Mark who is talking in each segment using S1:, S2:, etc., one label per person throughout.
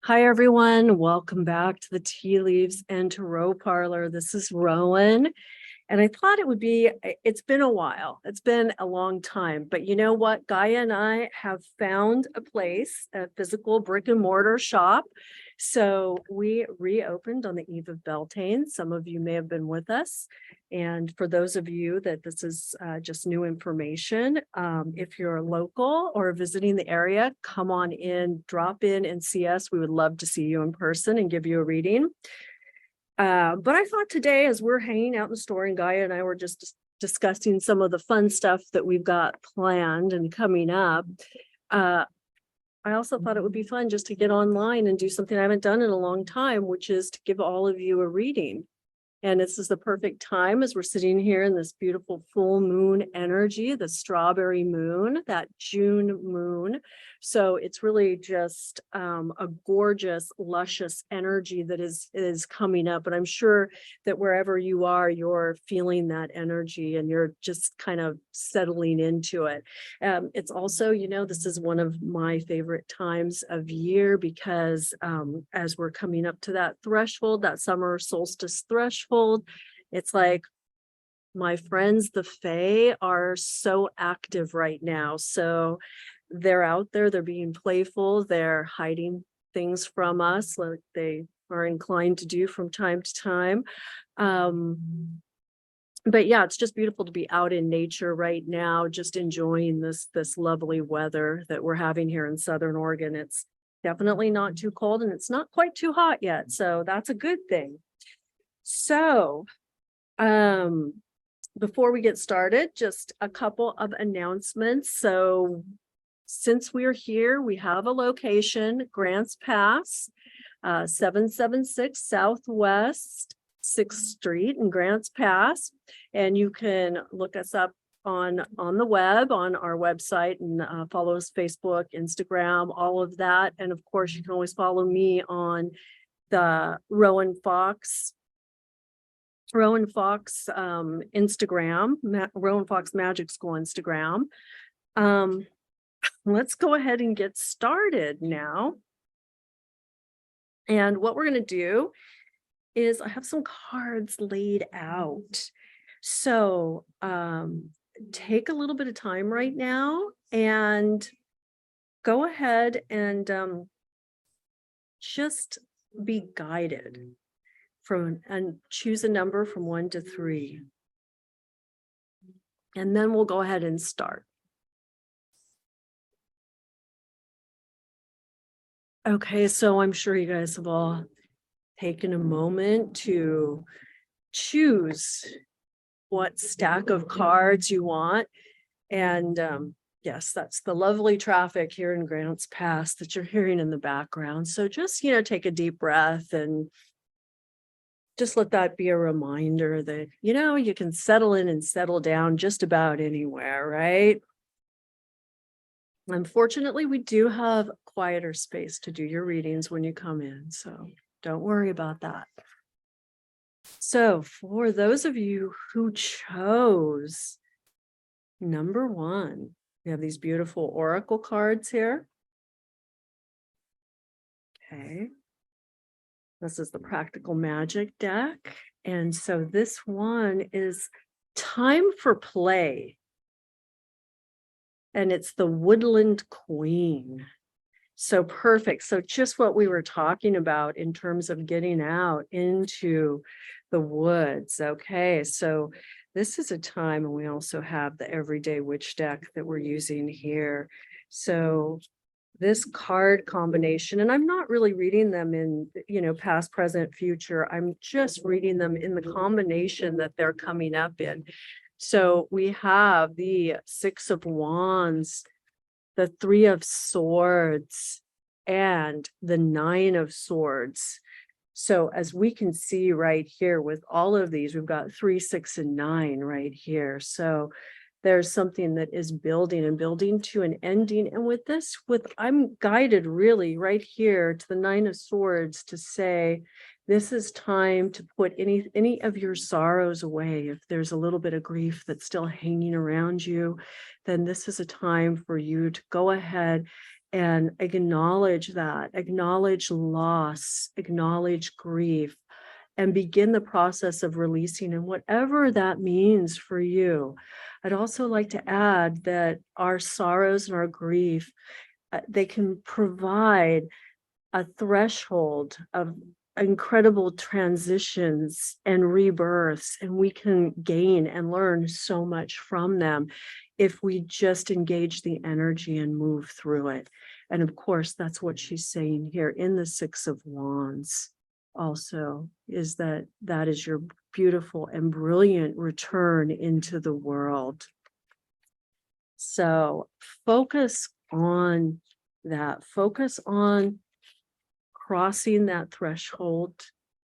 S1: Hi, everyone. Welcome back to the Tea Leaves and Tarot Parlor. This is Rowan. And I thought it's been a while. It's been a long time. But you know what? Gaia and I have found a physical brick and mortar shop. So we reopened on the eve of Beltane. Some of you may have been with us. And for those of you that this is just new information, if you're local or visiting the area, come on in, drop in and see us. We would love to see you in person and give you a reading. But I thought today, as we're hanging out in the store and Gaia and I were just discussing some of the fun stuff that we've got planned and coming up, I also thought it would be fun just to get online and do something I haven't done in a long time, which is to give all of you a reading. And this is the perfect time as we're sitting here in this beautiful full moon energy, the strawberry moon, that June moon. So it's really just a gorgeous, luscious energy that is coming up. And I'm sure that wherever you are, you're feeling that energy and you're just kind of settling into it. It's also, this is one of my favorite times of year because as we're coming up to that threshold, that summer solstice threshold, it's like my friends, the Fae, are so active right now. So they're out there, they're being playful, they're hiding things from us like they are inclined to do from time to time. But yeah, it's just beautiful to be out in nature right now, just enjoying this lovely weather that we're having here in Southern Oregon. It's definitely not too cold and it's not quite too hot yet. So that's a good thing. So before we get started, just a couple of announcements. So since we're here, we have a location, Grants Pass, 776 Southwest 6th Street in Grants Pass. And you can look us up on the web, on our website, and follow us Facebook, Instagram, all of that. And of course, you can always follow me on the Rowan Fox Instagram, Rowan Fox Magic School Instagram. Let's go ahead and get started now. And what we're going to do is I have some cards laid out. So take a little bit of time right now and go ahead and just be guided and choose a number from 1 to 3. And then we'll go ahead and start. Okay, so I'm sure you guys have all taken a moment to choose what stack of cards you want. And yes, that's the lovely traffic here in Grants Pass that you're hearing in the background. So just, take a deep breath and just let that be a reminder that, you can settle in and settle down just about anywhere, right? Unfortunately, we do have quieter space to do your readings when you come in, so don't worry about that. So for those of you who chose number 1, we have these beautiful oracle cards here. Okay. This is the Practical Magic deck. And so this one is Time for Play. And it's the Woodland Queen. So perfect. So just what we were talking about in terms of getting out into the woods. Okay, so this is a time, and we also have the Everyday Witch deck that we're using here. So this card combination, and I'm not really reading them in, past, present, future. I'm just reading them in the combination that they're coming up in. So we have the 6 of Wands, the 3 of Swords, and the 9 of Swords. So as we can see right here with all of these, we've got 3, 6, and 9 right here. So there's something that is building and building to an ending. And with this, I'm guided really right here to the Nine of Swords to say, this is time to put any of your sorrows away. If there's a little bit of grief that's still hanging around you, then this is a time for you to go ahead and acknowledge that, acknowledge loss, acknowledge grief, and begin the process of releasing, and whatever that means for you. I'd also like to add that our sorrows and our grief, they can provide a threshold of incredible transitions and rebirths, and we can gain and learn so much from them if we just engage the energy and move through it. And of course, that's what she's saying here in the Six of Wands also, is that is your beautiful and brilliant return into the world. So focus on that, focus on crossing that threshold.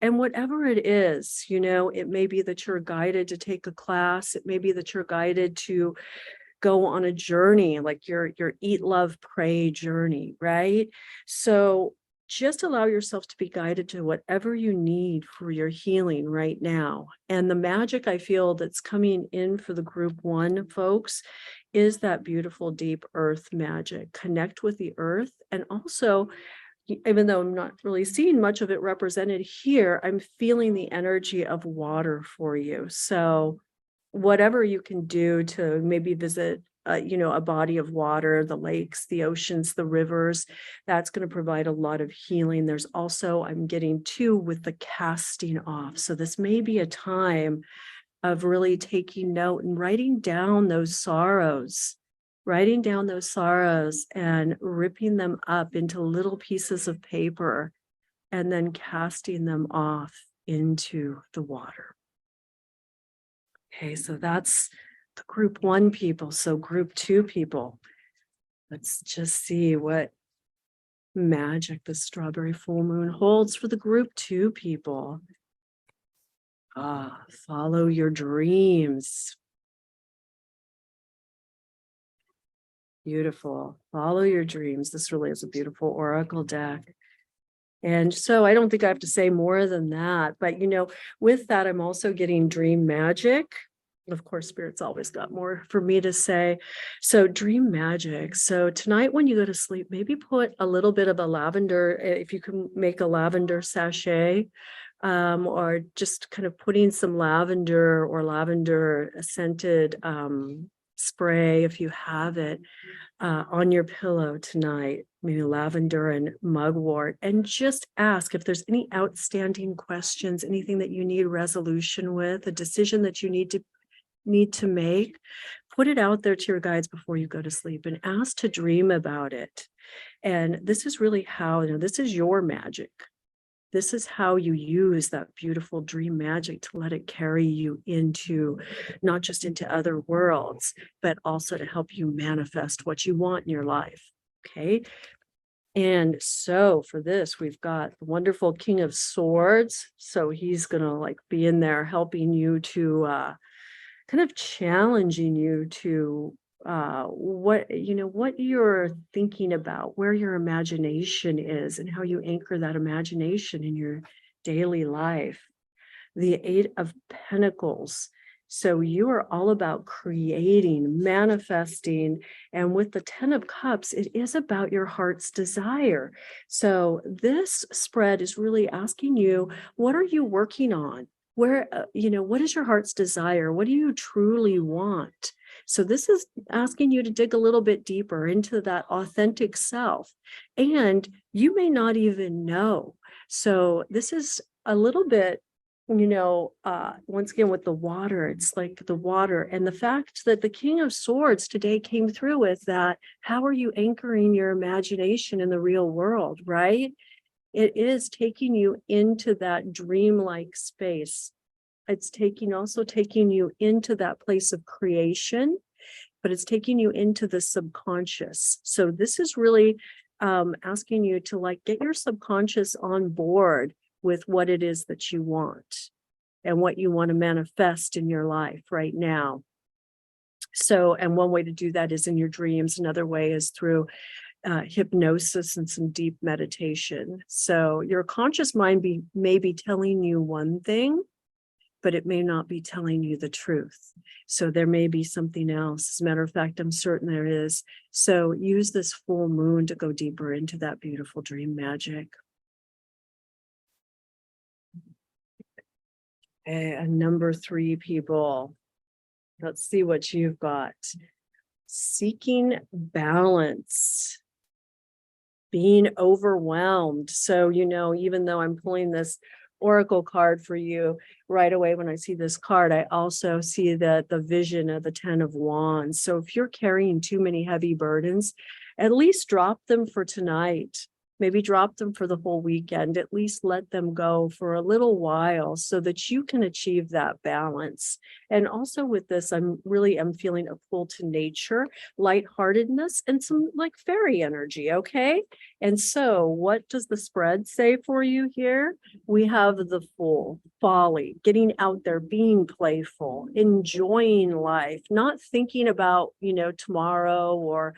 S1: And whatever it is, it may be that you're guided to take a class. It may be that you're guided to go on a journey, like your eat, love, pray journey, right? So just allow yourself to be guided to whatever you need for your healing right now. And the magic I feel that's coming in for the group 1 folks is that beautiful deep earth magic. Connect with the earth. And also, even though I'm not really seeing much of it represented here, I'm feeling the energy of water for you. So whatever you can do to maybe visit, a body of water, the lakes, the oceans, the rivers, that's going to provide a lot of healing. There's also, I'm getting too with the casting off. So this may be a time of really taking note and writing down those sorrows and ripping them up into little pieces of paper and then casting them off into the water. Okay, so that's the group 1 people. So group 2 people, let's just see what magic the strawberry full moon holds for the group 2 people. Follow your dreams. Beautiful. Follow your dreams. This really is a beautiful oracle deck. And so I don't think I have to say more than that. But, with that, I'm also getting dream magic. Of course, Spirit's always got more for me to say. So dream magic. So tonight when you go to sleep, maybe put a little bit of a lavender, if you can make a lavender sachet, or just kind of putting some lavender or lavender scented spray, if you have it, on your pillow tonight, maybe lavender and mugwort, and just ask if there's any outstanding questions, anything that you need resolution with, a decision that you need to make. Put it out there to your guides before you go to sleep and ask to dream about it. And this is really how, this is your magic. This is how you use that beautiful dream magic to let it carry you into, not just into other worlds, but also to help you manifest what you want in your life. Okay. And so for this, we've got the wonderful King of Swords. So he's going to be in there helping you to, kind of challenging you to what you're thinking about, where your imagination is, and how you anchor that imagination in your daily life. The Eight of Pentacles. So you are all about creating, manifesting, and with the 10 of Cups, it is about your heart's desire. So this spread is really asking you, what are you working on? Where, what is your heart's desire? What do you truly want? So this is asking you to dig a little bit deeper into that authentic self. And you may not even know. So this is a little bit, once again, with the water, it's like the water. And the fact that the King of Swords today came through with that, how are you anchoring your imagination in the real world, right? It is taking you into that dreamlike space. It's also taking you into that place of creation, but it's taking you into the subconscious. So this is really asking you to get your subconscious on board with what it is that you want and what you want to manifest in your life right now. So, and one way to do that is in your dreams. Another way is through hypnosis and some deep meditation. So your conscious mind may be telling you one thing, but it may not be telling you the truth. So there may be something else. As a matter of fact, I'm certain there is. So use this full moon to go deeper into that beautiful dream magic. And number 3, people, let's see what you've got. Seeking balance, being overwhelmed. So, even though I'm pulling this oracle card for you, right away when I see this card, I also see the vision of the 10 of Wands. So if you're carrying too many heavy burdens, at least drop them for tonight. Maybe drop them for the whole weekend. At least let them go for a little while so that you can achieve that balance. And also with this, I'm feeling a pull to nature, lightheartedness, and some like fairy energy. Okay. And so what does the spread say for you here? We have the Fool, folly, getting out there, being playful, enjoying life, not thinking about, tomorrow or,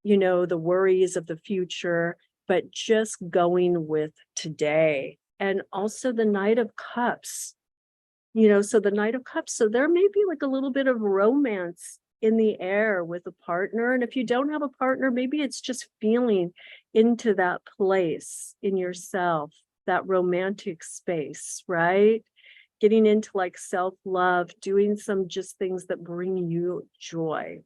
S1: the worries of the future, but just going with today. And also the Knight of Cups, so the Knight of Cups, so there may be like a little bit of romance in the air with a partner. And if you don't have a partner, maybe it's just feeling into that place in yourself, that romantic space, right? Getting into like self-love, doing some just things that bring you joy.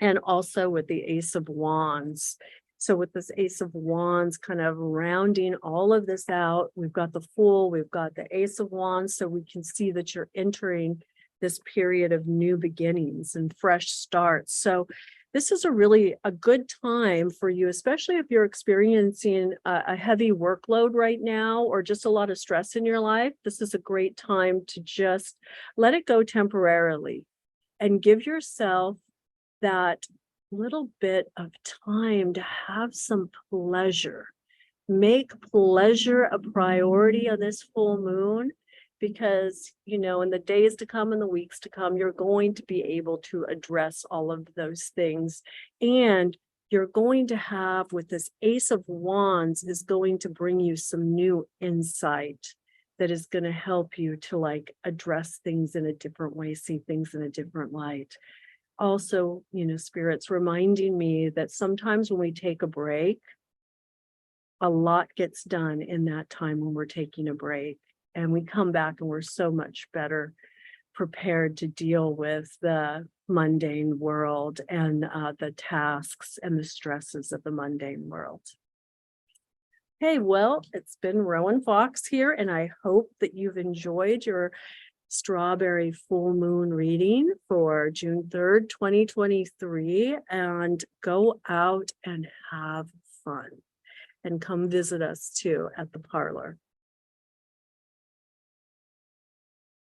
S1: And also with the Ace of Wands. So with this Ace of Wands kind of rounding all of this out, we've got the Fool, we've got the Ace of Wands, so we can see that you're entering this period of new beginnings and fresh starts. So this is a good time for you, especially if you're experiencing a heavy workload right now or just a lot of stress in your life. This is a great time to just let it go temporarily and give yourself that little bit of time to have some pleasure. Make pleasure a priority on this full moon because, in the days to come and the weeks to come, you're going to be able to address all of those things. And you're going to have, with this Ace of Wands, is going to bring you some new insight that is going to help you to like address things in a different way, see things in a different light. Also, spirits reminding me that sometimes when we take a break, a lot gets done in that time when we're taking a break, and we come back and we're so much better prepared to deal with the mundane world and the tasks and the stresses of the mundane world. Hey, well, it's been Rowan Fox here, and I hope that you've enjoyed your strawberry full moon reading for June 3rd, 2023, and go out and have fun and come visit us too at the parlor.